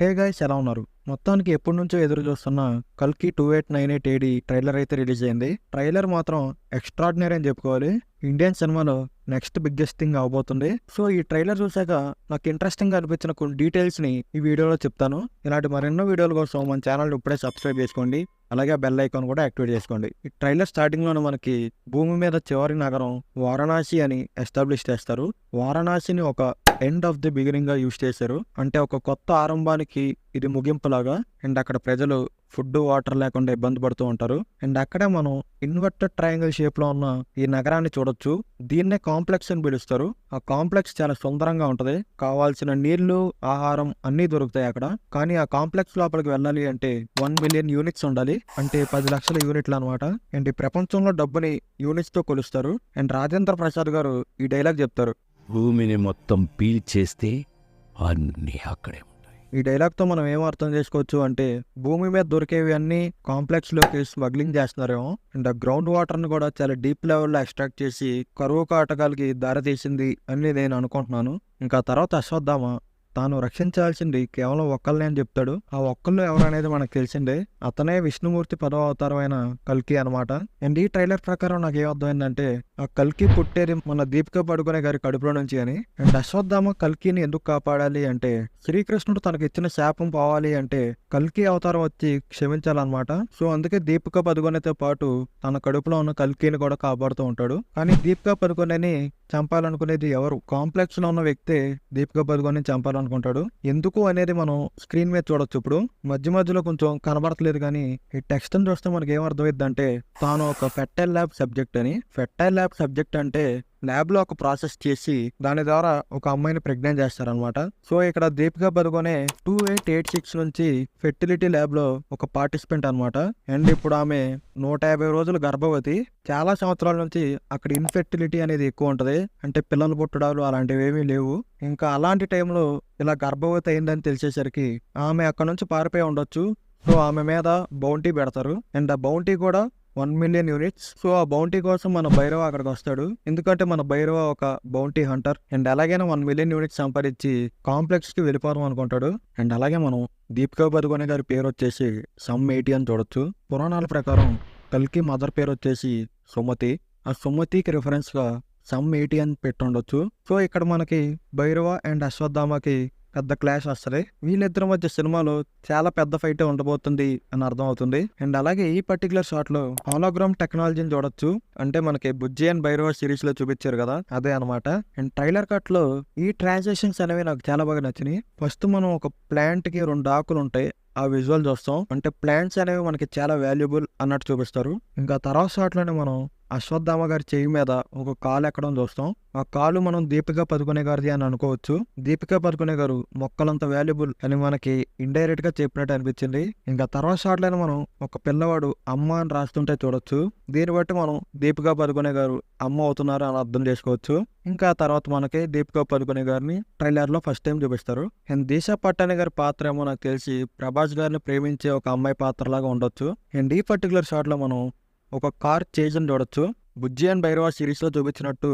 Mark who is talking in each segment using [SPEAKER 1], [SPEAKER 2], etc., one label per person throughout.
[SPEAKER 1] Hey guys, ఎలా ఉన్నారు? మొత్తానికి ఎప్పటి నుంచో ఎదురు చూస్తున్న కల్కి 2898 ఏడి ట్రైలర్ అయితే రిలీజ్ అయింది. ట్రైలర్ మాత్రం ఎక్స్ట్రాడినరీ అని చెప్పుకోవాలి. ఇండియన్ సినిమాలో నెక్స్ట్ బిగ్గెస్ట్ థింగ్ అవబోతుంది. సో ఈ ట్రైలర్ చూసాక నాకు ఇంట్రెస్టింగ్ గా అనిపించిన కొన్ని డీటెయిల్స్ ని ఈ వీడియోలో చెప్తాను. ఇలాంటి మరెన్నో వీడియోల కోసం మన ఛానల్ ఇప్పుడే సబ్స్క్రైబ్ చేసుకోండి. అలాగే బెల్ ఐకాన్ కూడా యాక్టివేట్ చేసుకోండి. ఈ ట్రైలర్ స్టార్టింగ్ లోనే మనకి భూమి మీద చివరి నగరం వారణాసి అని ఎస్టాబ్లిష్ చేస్తారు. వారణాసిని ఒక ఎండ్ ఆఫ్ ది బిగినింగ్ గా యూజ్ చేశారు. అంటే ఒక కొత్త ఆరంభానికి ఇది ముగింపులాగా. అండ్ అక్కడ ప్రజలు ఫుడ్ వాటర్ లేకుండా ఇబ్బంది పడుతూ ఉంటారు. అండ్ అక్కడే మనం ఇన్వర్టెడ్ ట్రయాంగిల్ షేప్ లో ఉన్న ఈ నగరాన్ని చూడొచ్చు. దీన్నే కాంప్లెక్స్ అని పిలుస్తారు. ఆ కాంప్లెక్స్ చాలా సుందరంగా ఉంటది. కావాల్సిన నీళ్లు, ఆహారం అన్ని దొరుకుతాయి అక్కడ. కానీ ఆ కాంప్లెక్స్ లోపలికి వెళ్ళాలి అంటే 1 మిలియన్ యూనిట్స్ ఉండాలి. అంటే 10 లక్షల యూనిట్లు అనమాట. అండ్ ఈ ప్రపంచంలో డబ్బుని యూనిట్స్ తో కొలుస్తారు. అండ్ రాజేంద్ర ప్రసాద్ గారు ఈ డైలాగ్ చెప్తారు.
[SPEAKER 2] భూమిని మొత్తం పీల్చేస్తే అన్నీ అక్కడే ఉంటాయి.
[SPEAKER 1] ఈ డైలాగ్తో మనం ఏం అర్థం చేసుకోవచ్చు అంటే, భూమి మీద దొరికేవి అన్ని కాంప్లెక్స్లోకి స్మగ్లింగ్ చేస్తున్నారేమో. అండ్ ఆ గ్రౌండ్ వాటర్ని కూడా చాలా డీప్ లెవెల్లో ఎక్స్ట్రాక్ట్ చేసి కరువు కాటకాలకి దారితీసింది అని నేను అనుకుంటున్నాను. ఇంకా తర్వాత అశ్వత్థామ తాను రక్షించాల్సింది కేవలం ఒక్కళ్ళనే అని చెప్తాడు. ఆ ఒక్కళ్ళు ఎవరనేది మనకు తెలిసిందే. అతనే విష్ణుమూర్తి 10వ అవతారమైన కల్కి అనమాట. అండ్ ఈ ట్రైలర్ ప్రకారం నాకు ఏమర్థమైందంటే, ఆ కల్కి పుట్టేది మన దీపిక పడుకునే గారి కడుపులో నుంచి అని. అండ్ అశ్వత్థామ కల్కిని ఎందుకు కాపాడాలి అంటే, శ్రీకృష్ణుడు తనకి ఇచ్చిన శాపం పోవాలి అంటే కల్కి అవతారం వచ్చి క్షమించాలన్నమాట. సో అందుకే దీపిక పదుకొనేతో పాటు తన కడుపులో ఉన్న కల్కిని కూడా కాపాడుతూ ఉంటాడు. కానీ దీపిక పదుకొనేని చంపాలనుకునేది ఎవరు? కాంప్లెక్స్ లో ఉన్న వ్యక్తే దీపిక పదుకొని చంపాలనుకుంటాడు. ఎందుకు అనేది మనం స్క్రీన్ మీద చూడొచ్చు. ఇప్పుడు మధ్యలో కొంచెం కనబడట్లేదు, కానీ ఈ టెక్స్ట్ ని చూస్తే మనకి ఏం అర్థమైంది అంటే, తాను ఒక ఫెర్టైల్ ల్యాబ్ సబ్జెక్ట్ అని. ఫెర్టైల్ ల్యాబ్ సబ్జెక్ట్ అంటే ల్యాబ్ లో ఒక ప్రాసెస్ చేసి దాని ద్వారా ఒక అమ్మాయిని ప్రెగ్నెంట్ చేస్తారనమాట. సో ఇక్కడ దీపిక పదుకొనే 2886 నుంచి ఫెర్టిలిటీ ల్యాబ్ లో ఒక పార్టిసిపెంట్ అనమాట. అండ్ ఇప్పుడు ఆమె 150 రోజులు గర్భవతి. చాలా సంవత్సరాల నుంచి అక్కడ ఇన్ఫెర్టిలిటీ అనేది ఎక్కువ ఉంటది. అంటే పిల్లలు పుట్టడాలు అలాంటివి ఏమీ లేవు. ఇంకా అలాంటి టైంలో ఇలా గర్భవతి అయిందని తెలిసేసరికి ఆమె అక్కడ నుంచి పారిపోయి ఉండొచ్చు. సో ఆమె మీద బౌంటీ పెడతారు. అండ్ ఆ బౌంటీ కూడా 1 మిలియన్ యూనిట్స్. సో ఆ బౌంటీ కోసం మన భైరవ అక్కడికి వస్తాడు. ఎందుకంటే మన భైరవ ఒక బౌంటీ హంటర్. అండ్ అలాగే 1 మిలియన్ యూనిట్స్ సంపాదించి కాంప్లెక్స్ కి వెళ్ళిపోదాం అనుకుంటాడు. అండ్ అలాగే మనం దీపికా పదుకొనే గారి పేరు వచ్చేసి సమ్80 అని చూడొచ్చు. పురాణాల ప్రకారం కల్కి మదర్ పేరు వచ్చేసి సుమతి. ఆ సుమతికి రిఫరెన్స్ గా సమ్80 అని పెట్టుండొచ్చు. సో ఇక్కడ మనకి భైరవ అండ్ అశ్వత్థామకి పెద్ద క్లాష్ వస్తుంది. వీళ్ళిద్దరి మధ్య సినిమాలో చాలా పెద్ద ఫైట్ ఉండబోతుంది అని అర్థం అవుతుంది. అండ్ అలాగే ఈ పర్టికులర్ షాట్ లో హోలోగ్రామ్ టెక్నాలజీని చూడొచ్చు. అంటే మనకి బుజ్జి అండ్ భైరవ సిరీస్ లో చూపించారు కదా, అదే అనమాట. అండ్ ట్రైలర్ కట్ లో ఈ ట్రాన్సాక్షన్స్ అనేవి నాకు చాలా బాగా నచ్చినాయి. ఫస్ట్ మనం ఒక ప్లాంట్ కి 2 ఆకులు ఉంటాయి. ఆ విజువల్ చూస్తాం. అంటే ప్లాంట్స్ అనేవి మనకి చాలా వాల్యుబుల్ అన్నట్టు చూపిస్తారు. ఇంకా తర్వాత షాట్ లోనే మనం అశ్వత్థామ గారి చెయ్యి మీద ఒక కాలు ఎక్కడం చూస్తాం. ఆ కాలు మనం దీపిక పదుకొనే గారిది అని అనుకోవచ్చు. దీపిక పదుకొనే గారు మొక్కలంత వాల్యుబుల్ అని మనకి ఇండైరెక్ట్ గా చెప్పినట్టు అనిపించింది. ఇంకా తర్వాత షాట్ లోనే మనం ఒక పిల్లవాడు అమ్మ అని రాస్తుంటే చూడొచ్చు. దీన్ని బట్టి మనం దీపిక పదుకొనే గారు అమ్మ అవుతున్నారు అని అర్థం చేసుకోవచ్చు. ఇంకా తర్వాత మనకి దీపిక పదుకొనే గారిని ట్రైలర్ లో ఫస్ట్ టైం చూపిస్తారు. అండ్ దిశా పటాని గారి పాత్ర ఏమో నాకు తెలిసి ప్రభాస్ గారిని ప్రేమించే ఒక అమ్మాయి పాత్ర లాగా ఉండొచ్చు. అండ్ ఈ పర్టికులర్ షాట్ లో మనం ఒక కార్ చేజ్ అని చూడొచ్చు. బుజ్జి అండ్ భైరవ సిరీస్ లో చూపించినట్టు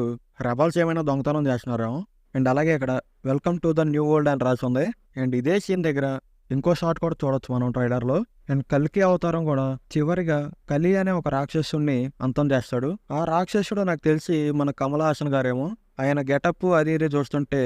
[SPEAKER 1] రెబల్స్ ఏమైనా దొంగతనం చేస్తున్నారేమో. అండ్ అలాగే ఇక్కడ welcome to the new world అని రాసి ఉంది. అండ్ ఇదే సీన్ దగ్గర ఇంకో షాట్ కూడా చూడొచ్చు మనం ట్రైలర్ లో. అండ్ కల్కి అవతారం కూడా చివరిగా కలి అనే ఒక రాక్షసుడిని అంతం చేస్తాడు. ఆ రాక్షసుడు నాకు తెలిసి మన కమల్ హాసన్ గారేమో. ఆయన గెటప్ అది ఇది చూస్తుంటే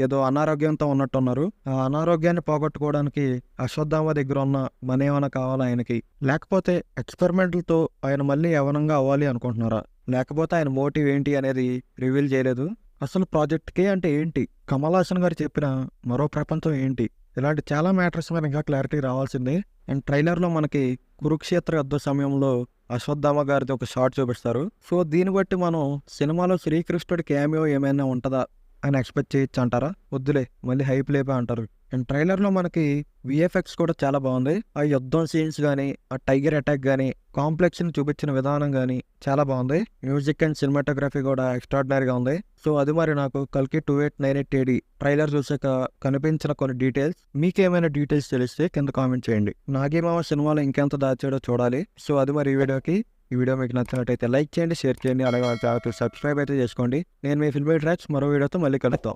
[SPEAKER 1] ఏదో అనారోగ్యంతో ఉన్నట్టున్నారు. ఆ అనారోగ్యాన్ని పోగొట్టుకోవడానికి అశ్వత్థామ దగ్గర ఉన్న మనీ ఏమైనా కావాలా ఆయనకి, లేకపోతే ఎక్స్పెరిమెంట్లతో ఆయన మళ్ళీ యవనంగా అవ్వాలి అనుకుంటున్నారా, లేకపోతే ఆయన మోటివ్ ఏంటి అనేది రివీల్ చేయలేదు. అసలు ప్రాజెక్ట్ కే అంటే ఏంటి, కమల్ హాసన్ గారు చెప్పిన మరో ప్రపంచం ఏంటి, ఇలాంటి చాలా మ్యాటర్స్ మీద ఇంకా క్లారిటీ రావాల్సింది. అండ్ ట్రైలర్ లో మనకి కురుక్షేత్ర యుద్ధ సమయంలో అశ్వత్థామ గారిది ఒక షాట్ చూపిస్తారు. సో దీన్ని బట్టి మనం సినిమాలో శ్రీకృష్ణుడి క్యామియో ఏమైనా ఉంటుందా అని ఎక్స్పెక్ట్ చేయొచ్చు అంటారా? వద్దులే, మళ్ళీ హైప్ లేపే అంటారు. అండ్ ట్రైలర్ లో మనకి విఎఫ్ఎక్స్ కూడా చాలా బాగుంది. ఆ యుద్ధం సీన్స్ గానీ, ఆ టైగర్ అటాక్ గానీ, కాంప్లెక్స్ ని చూపించిన విధానం గానీ చాలా బాగుంది. మ్యూజిక్ అండ్ సినిమాటోగ్రఫీ కూడా ఎక్స్ట్రాడినరీగా ఉంది. సో అది మరి నాకు కల్కి 2898 ఏడి ట్రైలర్ చూసాక కనిపించిన కొన్ని డీటెయిల్స్. మీకేమైనా డీటెయిల్స్ తెలిస్తే కింద కామెంట్ చేయండి. నాగేమావ సినిమాలో ఇంకెంత దాచాడో చూడాలి. సో అది మరి ఈ వీడియో మీకు నచ్చినట్టయితే లైక్ చేయండి, షేర్ చేయండి, అలాగే సబ్స్క్రైబ్ అయితే చేసుకోండి. నేను మీ ఫిల్మీ ట్రాక్స్ మరో వీడియోతో మళ్ళీ కలుద్దాం.